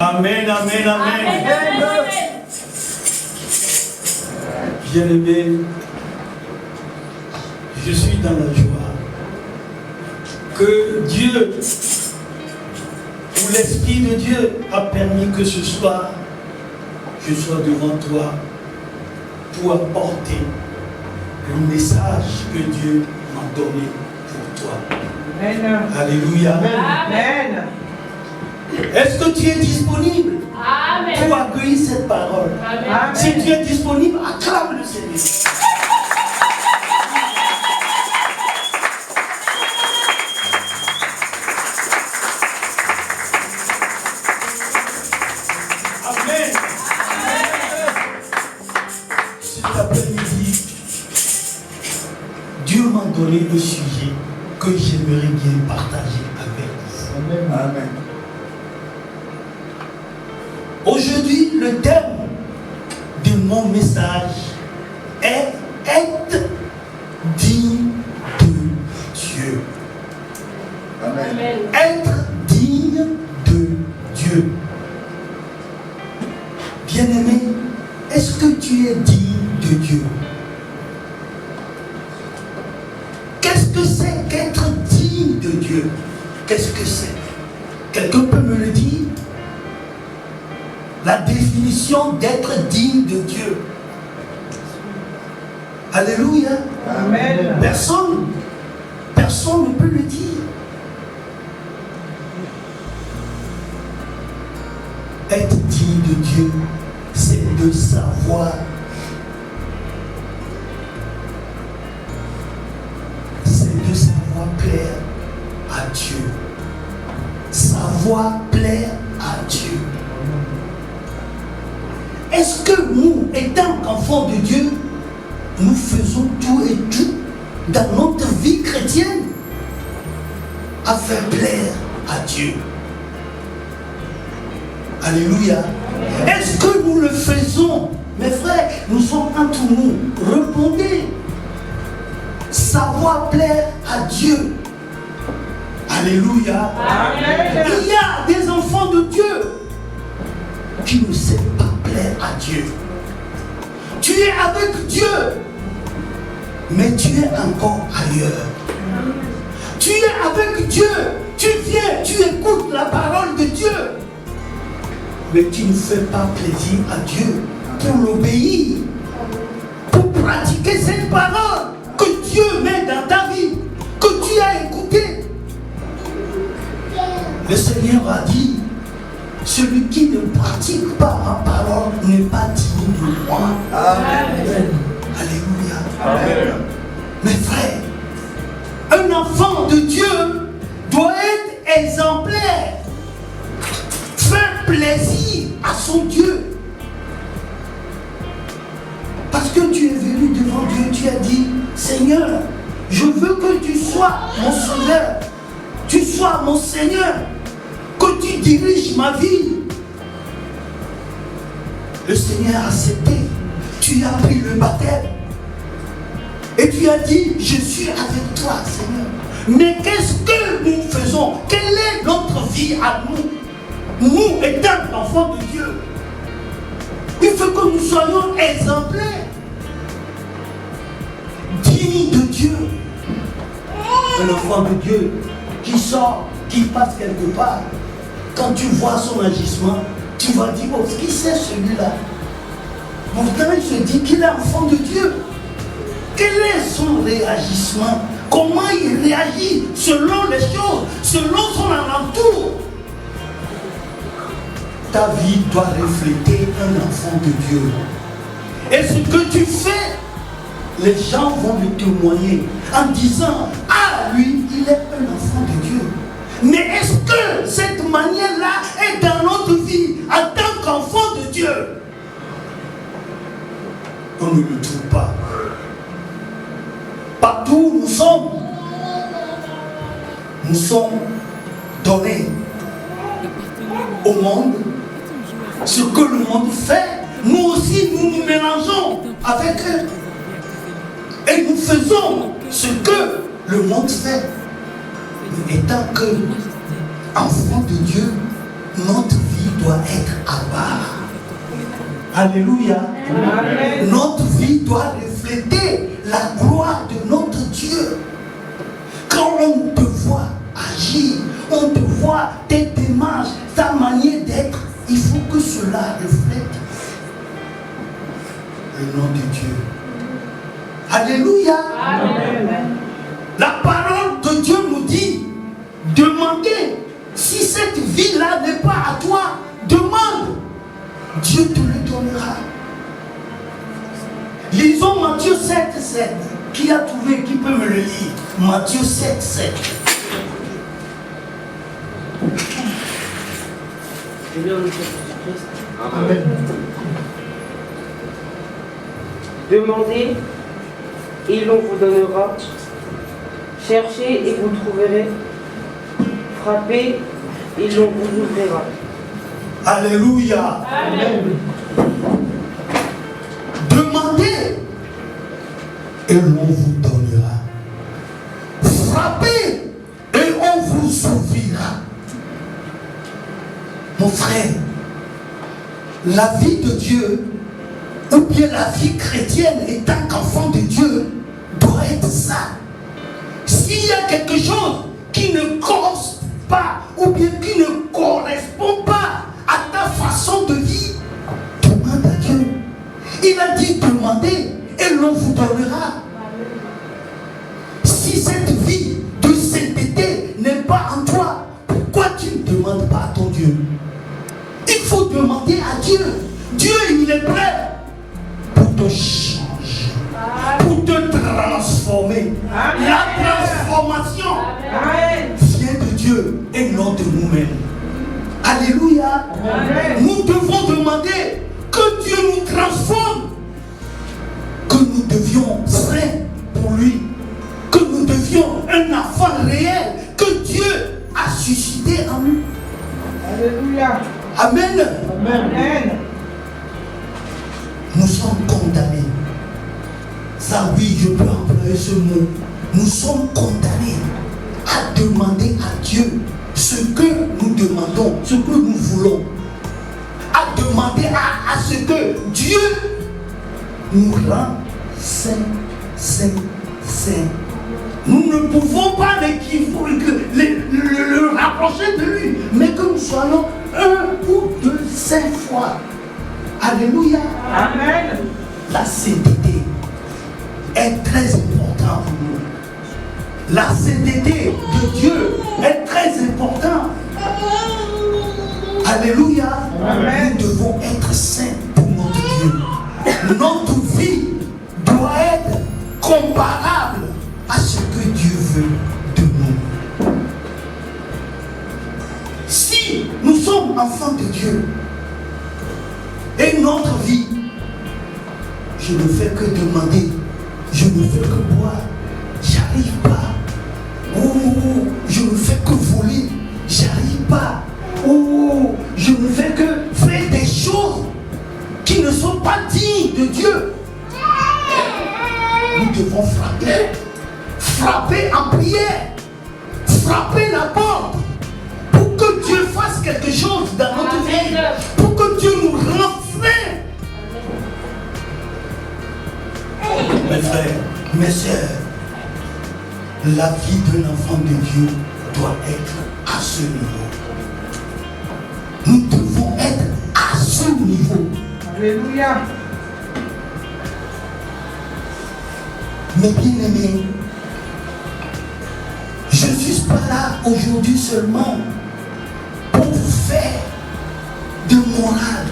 Amen, amen, amen. Bien-aimé, je suis dans la joie que Dieu, ou l'Esprit de Dieu, a permis que ce soir, je sois devant toi pour apporter le message que Dieu m'a donné pour toi. Amen. Alléluia. Amen. Est-ce que tu es disponible pour accueillir cette parole? Amen. Si tu es disponible, acclame le Seigneur. Amen. Cet après-midi, Dieu m'a donné le sujet que j'aimerais bien partager avec vous. Amen. Aujourd'hui, le thème de mon message est être digne de Dieu. Amen. Être digne de Dieu. Bien-aimé, est-ce que tu es digne de Dieu? Qu'est-ce que c'est qu'être digne de Dieu? Qu'est-ce que c'est? Quelqu'un peut me le dire? La définition d'être digne de Dieu. Alléluia. Amen. Personne ne peut le dire. Être digne de Dieu, c'est de savoir. C'est de savoir plaire à Dieu. Savoir plaire à Dieu. Est-ce que nous, étant enfants de Dieu, nous faisons tout et tout dans notre vie chrétienne à faire plaire à Dieu? Alléluia. Est-ce que nous le faisons? Mes frères, nous sommes entre nous. Répondez. Savoir plaire à Dieu. Alléluia. Amen. Il y a des enfants de Dieu qui ne savent pas plaire à Dieu. Tu es avec Dieu, mais tu es encore ailleurs. Tu es avec Dieu, tu viens, tu écoutes la parole de Dieu, mais tu ne fais pas plaisir à Dieu pour l'obéir, pour pratiquer cette parole que Dieu met dans ta vie, que tu as écoutée. Le Seigneur a dit: celui qui ne pratique pas ma parole n'est pas digne de moi. Amen. Alléluia. Amen. Mes frères, un enfant de Dieu doit être exemplaire, faire plaisir à son Dieu. Parce que tu es venu devant Dieu, tu as dit: Seigneur, je veux que tu sois mon sauveur, tu sois mon Seigneur, que tu diriges ma vie. Le Seigneur a accepté. Tu as pris le baptême. Et tu as dit: je suis avec toi, Seigneur. Mais qu'est-ce que nous faisons? Quelle est notre vie à nous? Nous, étant enfants de Dieu, il faut que nous soyons exemplaires, dignes de Dieu. Un enfant de Dieu qui sort, qui passe quelque part, quand tu vois son agissement, tu vas dire: oh, qui c'est celui-là? Pourtant, il se dit qu'il est enfant de Dieu. Quel est son réagissement? Comment il réagit selon les choses, selon son alentour? Ta vie doit refléter un enfant de Dieu. Et ce que tu fais, les gens vont le témoigner en disant: ah, lui, il est un enfant de Dieu. Mais est-ce que cette manière-là est dans notre vie en tant qu'enfant de Dieu? On ne le trouve pas. Partout où nous sommes donnés au monde. Ce que le monde fait, nous aussi nous nous mélangeons avec eux. Et nous faisons ce que le monde fait. Mais étant que enfants de Dieu, notre vie doit être à part. Alléluia. Amen. Notre vie doit refléter la gloire de notre Dieu. Quand on te voit agir, on te voit tes démarches, ta manière d'être, il faut que cela reflète le nom de Dieu. Alléluia. Amen. La parole de Dieu nous dit, demandez. Si cette vie-là n'est pas à toi, demande. Dieu te le donnera. Lisons Matthieu 7, 7. Qui a trouvé, qui peut me le lire? Matthieu 7, 7. Amen. Demandez, et l'on vous donnera. Cherchez et vous trouverez. Frappez, et l'on vous ouvrira. Alléluia. Amen. Demandez et l'on vous donnera. Frappez et on vous ouvrira. Mon frère, la vie de Dieu, ou bien la vie chrétienne étant qu'enfant de Dieu, doit être ça. S'il y a quelque chose qui ne cause pas, ou bien qui ne correspond pas à ta façon de vivre, demande à Dieu. Il a dit demandez et l'on vous donnera. Si cette vie de sainteté n'est pas en toi, pourquoi tu ne demandes pas à ton Dieu? Il faut demander à Dieu. Dieu, il est prêt pour te changer, pour te transformer. Amen. La transformation Amen. vient de Dieu et non de nous-mêmes. Alléluia. Amen. Nous devons demander que Dieu nous transforme, que nous devions saints pour lui, que nous devions un enfant réel que Dieu a suscité en nous. Alléluia. Amen. Amen. Nous sommes condamnés. Ça oui, je peux employer ce mot. Nous sommes condamnés à demander à Dieu ce que nous demandons, ce que nous voulons. À demander à ce que Dieu nous rend saints, saints, saints. Nous ne pouvons pas le rapprocher de lui, mais que nous soyons un ou deux saints fois. Alléluia. Amen. La sainteté est très importante pour nous. La sainteté de Dieu est très importante. Alléluia. Amen. Nous devons être saints pour notre Dieu. Notre vie doit être comparable à ce que Dieu veut de nous. Si nous sommes enfants de Dieu et notre vie, je ne fais que demander, je ne fais que boire, j'arrive pas. Oh, je ne fais que voler, j'arrive pas. Oh, je ne fais que faire des choses qui ne sont pas dignes de Dieu. Nous devons frapper. Frapper en prière. Frapper la porte. Pour que Dieu fasse quelque chose dans notre vie. Pour que Dieu nous rende saints. Mes frères, mes sœurs, la vie d'un enfant de Dieu doit être à ce niveau. Nous devons être à ce niveau. Alléluia. Mes bien-aimés, je ne suis pas là aujourd'hui seulement pour vous faire de morale,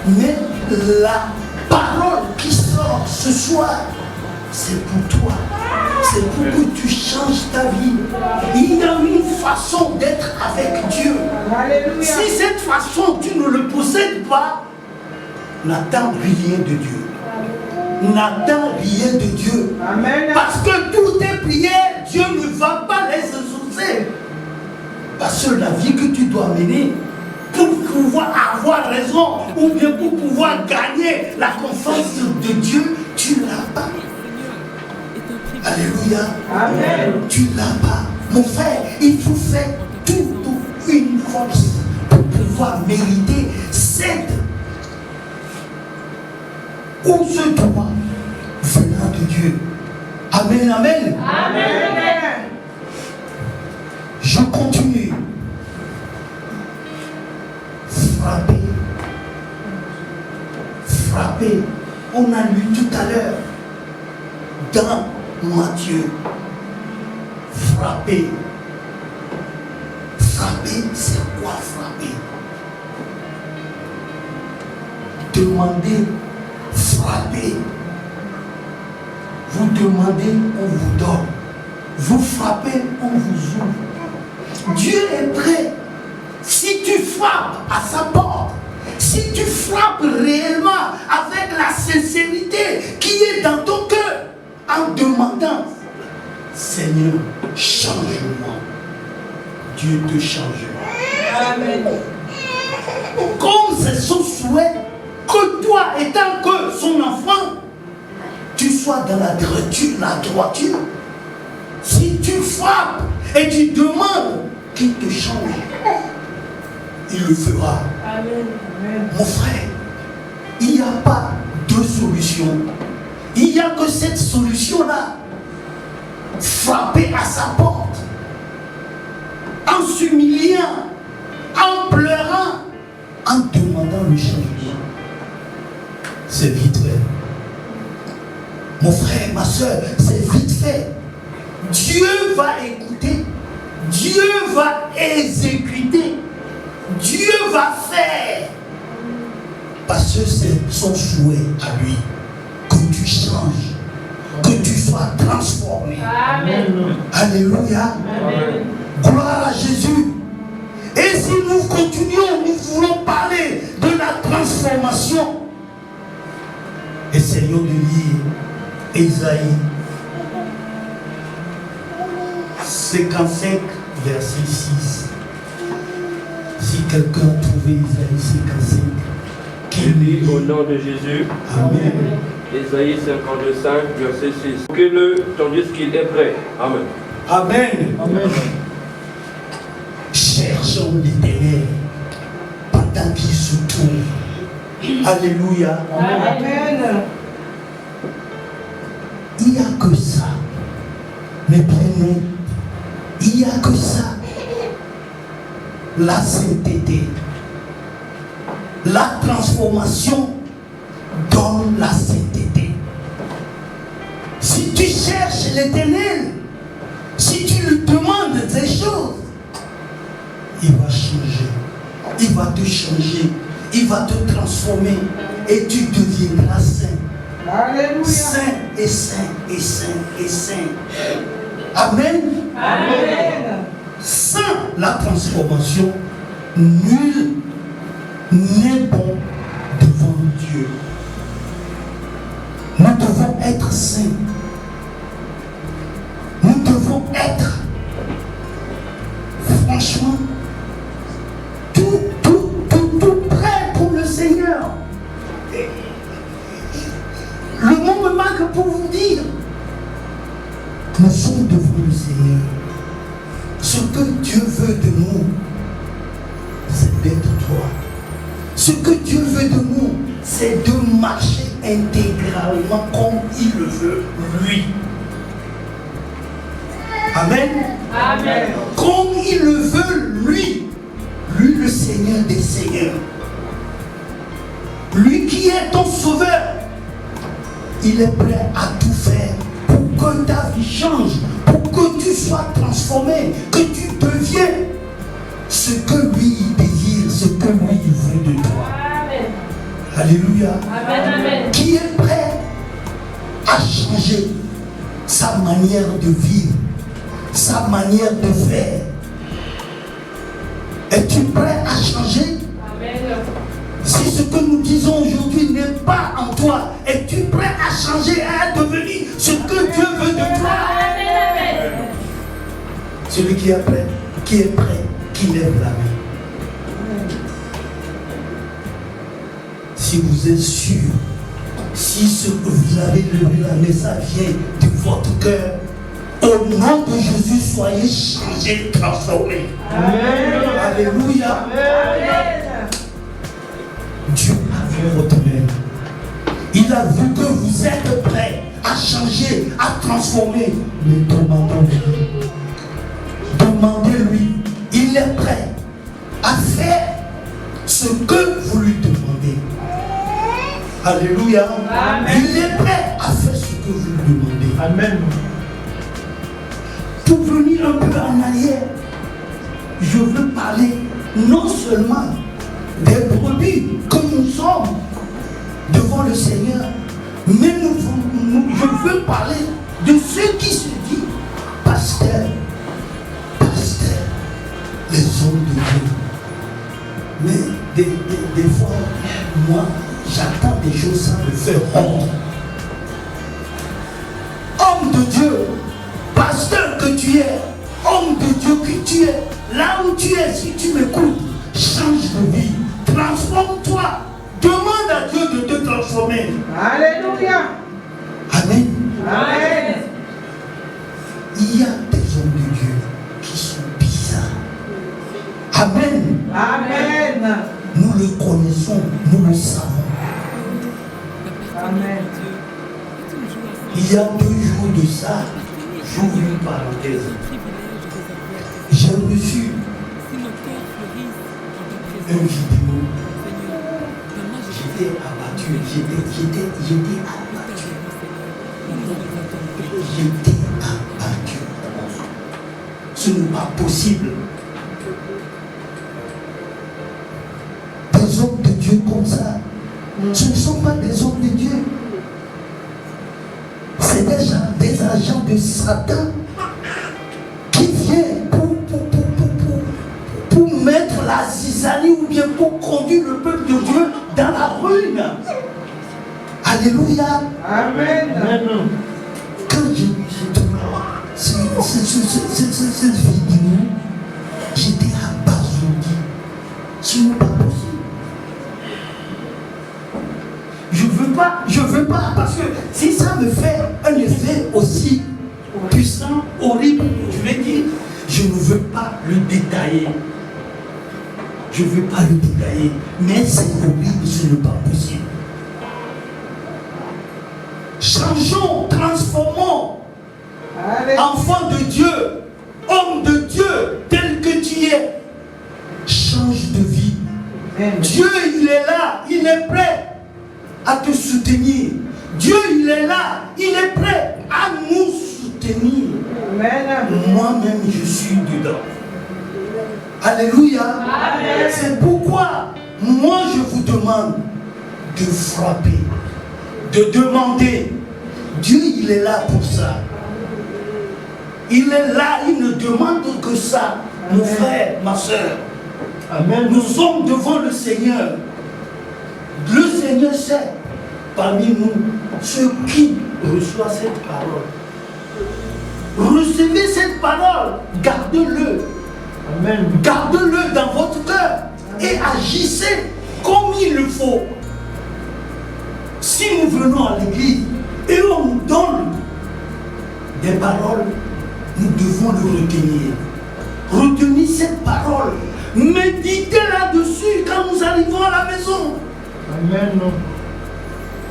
mais la parole qui sort ce soir, c'est pour toi. C'est pour que tu changes ta vie. Il y a une façon d'être avec Dieu. Alléluia. Si cette façon tu ne le possèdes pas, n'attends rien de Dieu. N'attends rien de Dieu. Amen. Parce que toutes tes prières, Dieu ne va pas les exaucer. Parce que la vie que tu dois mener, pour pouvoir avoir raison, ou bien pour pouvoir gagner la confiance de Dieu, tu ne l'as pas. Alléluia. Amen. Tu ne l'as pas. Mon frère, il faut faire toute une force pour pouvoir pouvoir mériter cette ou ce droit venant de Dieu. Amen, amen. Amen. Je continue. Frapper. Frapper. On a lu tout à l'heure dans Matthieu. Frapper. Frapper, c'est quoi frapper? Demandez, frapper. Vous demandez, on vous donne. Vous frappez, on vous ouvre. Dieu est prêt. Si tu frappes à sa porte, si tu frappes réellement avec la sincérité qui est dans ton cœur, en demandant, Seigneur, change-moi. Dieu te changera. Amen. Comme c'est son souhait que toi, étant que son enfant, tu sois dans la droiture. Si tu frappes et tu demandes qu'il te change, il le fera. Amen. Mon frère, il n'y a pas deux solutions. Il n'y a que cette solution-là. Frapper à sa porte, en s'humiliant, en pleurant, en demandant le changement. C'est vite fait. Mon frère, ma soeur, c'est vite fait. Dieu va écouter. Dieu va exécuter. Dieu va faire. Parce que c'est son souhait à lui. Que tu changes. Que tu sois transformé. Amen. Alléluia. Amen. Gloire à Jésus. Et si nous continuons, nous voulons parler de la transformation. Essayons de lire Ésaïe 55, verset 6. Si quelqu'un a trouvé Ésaïe 55, Il dit au nom de Jésus, Amen. Ésaïe 52, 5, verset 6. Que le tandis qu'il est prêt. Amen. Amen. Amen. Cherchons l'Éternel pendant qu'il se trouve. Alléluia. Amen. Il n'y a que ça. Mais bien, il n'y a que ça. La sainteté. La transformation donne la sainteté. Si tu cherches l'Éternel, si tu lui demandes des choses, il va changer. Il va te changer. Il va te transformer. Et tu deviendras saint. Alléluia. Saint et saint et saint et saint. Amen. Amen. Sans la transformation, nul n'est bon devant Dieu. Nous devons être saints. Nous devons être, franchement, tout prêt pour le Seigneur. Le mot me manque pour vous dire, nous sommes devant le Seigneur. Ce que Dieu veut de nous, c'est d'être droit. Ce que Dieu veut de nous, c'est de marcher intégralement comme il le veut, lui. Amen. Amen. Comme il le veut, lui. Lui, le Seigneur des Seigneurs. Lui qui est ton sauveur. Il est prêt à tout faire pour que ta vie change, pour que tu sois transformé, que tu deviennes ce que lui désire, ce que lui veut de toi. Amen. Alléluia. Amen. Amen. Qui est prêt à changer sa manière de vivre, sa manière de faire. Es-tu prêt à changer? Amen. Si ce que nous disons aujourd'hui n'est pas en toi, es-tu prêt à changer, à devenir ce que Dieu veut de toi? Amen. Celui qui est prêt, qui lève la main. Si vous êtes sûr, si ce que vous avez levé la main, ça vient de votre cœur, au nom de Jésus, soyez changés, transformés. Amen. Alléluia. Amen. Dieu a vu votre main. Il a vu que vous êtes prêts à changer, à transformer. Mais demandez-lui. Demandez-lui. Il est prêt à faire ce que vous lui demandez. Alléluia. Amen. Il est prêt à faire ce que vous lui demandez. Amen. Pour venir un peu en arrière, je veux parler non seulement des brebis que nous sommes devant le Seigneur, mais je veux parler de ceux qui se disent pasteurs, les hommes de Dieu. Mais des fois, moi, j'attends des choses sans me faire honte. Homme de Dieu, pasteur que tu es, homme de Dieu que tu es, là où tu es, si tu m'écoutes, change de vie, transforme-toi, demande à Dieu de te transformer. Alléluia. Amen. Amen. Il y a des hommes de Dieu qui sont bizarres. Amen. Amen. Nous le connaissons, nous le savons. Amen. Il y a 2 jours de ça, j'ouvre une parenthèse. J'ai reçu une vidéo. J'étais abattu, j'étais abattu. J'étais abattu. Ce n'est pas possible. Des hommes de Dieu comme ça, ce ne sont pas des hommes de Dieu. C'est des agents de Satan qui viennent pour mettre la zizanie ou bien pour conduire le peuple de Dieu dans la ruine. Alléluia. Amen. Quand j'ai vu cette vidéo, j'étais abasourdi. Ce n'est pas possible. Je veux pas, parce que si ça me fait un effet aussi puissant, horrible, je vais dire, je ne veux pas le détailler. Je ne veux pas le détailler, mais c'est horrible, ce n'est pas possible. Changeons, transformons, Allez. enfant de Dieu, homme de Dieu, tel que tu es, change de vie. Amen. Dieu, il est là, il est prêt à te soutenir. Dieu, il est là, il est prêt à nous soutenir. Amen. Moi-même, je suis dedans. Alléluia. Amen. C'est pourquoi, moi, je vous demande de frapper, de demander. Dieu, il est là pour ça. Il est là, il ne demande que ça. Mon frère, ma soeur, Amen. nous sommes devant le Seigneur. Le Seigneur sait parmi nous ceux qui reçoivent cette parole. Recevez cette parole, gardez-le. Amen. Gardez-le dans votre cœur et agissez comme il le faut. Si nous venons à l'église et on nous donne des paroles, nous devons le retenir. Retenez cette parole. Méditez là-dessus quand nous arrivons à la maison. Amen.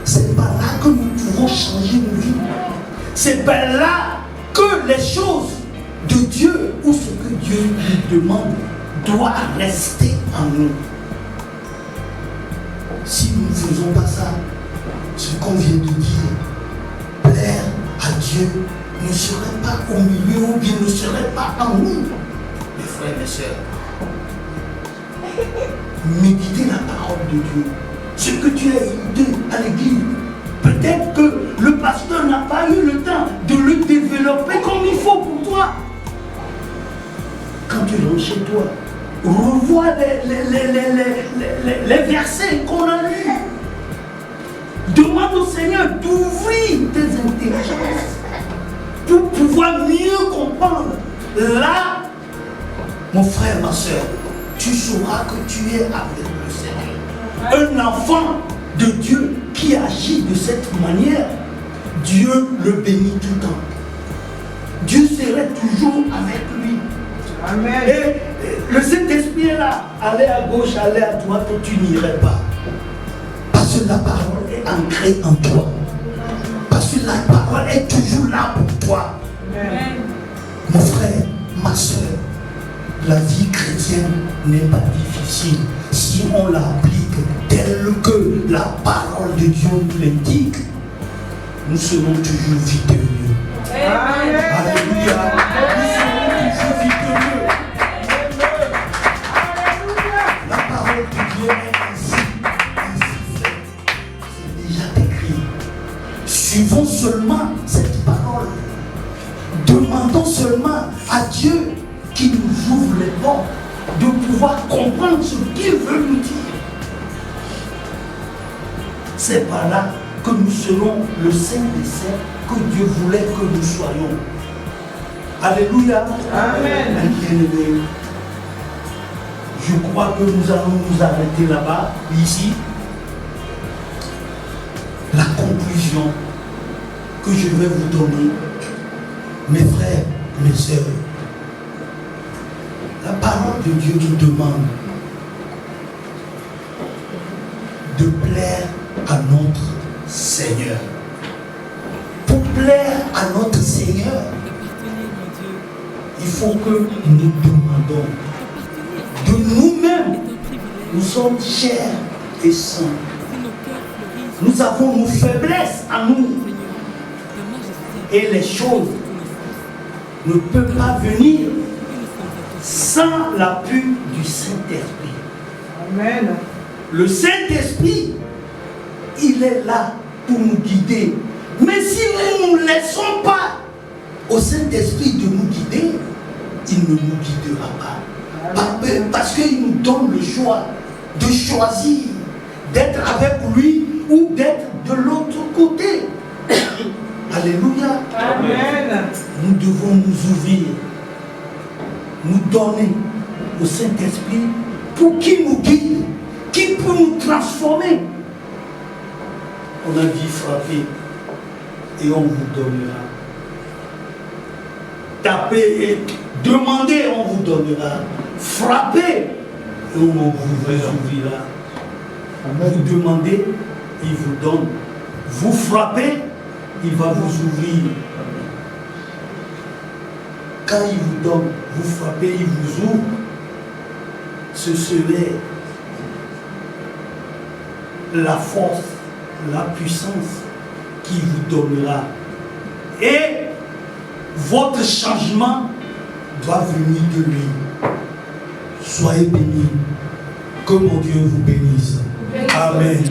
C'est par là que nous pouvons changer nos vies. C'est par là que les choses de Dieu ou ce que Dieu nous demande doit rester en nous. Si nous ne faisons pas ça, ce qu'on vient de dire, plaire à Dieu ne serait pas au milieu ou bien ne serait pas en nous. Mes frères et mes sœurs, méditez la parole de Dieu. Ce que tu as écouté à l'église, peut-être que le pasteur n'a pas eu le temps de le développer comme il faut pour toi. Quand tu rentres chez toi, revois les versets qu'on a lus. Demande au Seigneur d'ouvrir tes intelligences pour pouvoir mieux comprendre. Là, mon frère, ma soeur, tu sauras que tu es avec le Seigneur. Un enfant de Dieu qui agit de cette manière, Dieu le bénit tout le temps. Dieu serait toujours avec lui. Amen. Et le Saint-Esprit est là. Aller à gauche, aller à droite, tu n'irais pas. Parce que la parole est ancrée en toi. Parce que la parole est toujours là pour toi. Amen. Mon frère, ma soeur, la vie chrétienne n'est pas difficile si on l'applique telle que la parole de Dieu nous l'indique. Nous serons toujours victorieux. Amen. Alléluia. Nous serons toujours victorieux. La parole de Dieu est ainsi faite. C'est déjà écrit. Suivons seulement cette parole. Demandons seulement à Dieu qui nous ouvre les portes de pouvoir comprendre ce qu'il veut nous dire. C'est par là que nous serons le Saint des Saints que Dieu voulait que nous soyons. Alléluia. Amen. Bien-aimés, je crois que nous allons nous arrêter là-bas, ici. La conclusion que je vais vous donner, mes frères, mes sœurs, la parole de Dieu nous demande de plaire à notre Seigneur. Pour plaire à notre Seigneur, il faut que nous demandons de nous-mêmes. Nous sommes chers et saints. Nous avons nos faiblesses à nous. Et les choses ne peuvent pas venir sans l'appui du Saint-Esprit. Amen. Le Saint-Esprit, il est là pour nous guider. Mais si nous ne laissons pas au Saint-Esprit de nous guider, il ne nous guidera pas. Parce qu'il nous donne le choix de choisir d'être avec lui ou d'être de l'autre côté. Alléluia. Amen. Nous devons nous ouvrir, nous donner au Saint-Esprit pour qu'il nous guide, qu'il peut nous transformer. On a dit frapper et on vous donnera. Tapez et demandez, on vous donnera. Frappez et on vous ouvrira. Vous demandez, il vous donne. Vous frappez, il va vous ouvrir. Quand il vous donne, vous frappez, il vous ouvre. Ce serait la force, la puissance qui vous donnera. Et votre changement doit venir de lui. Soyez bénis. Que mon Dieu vous bénisse. Amen.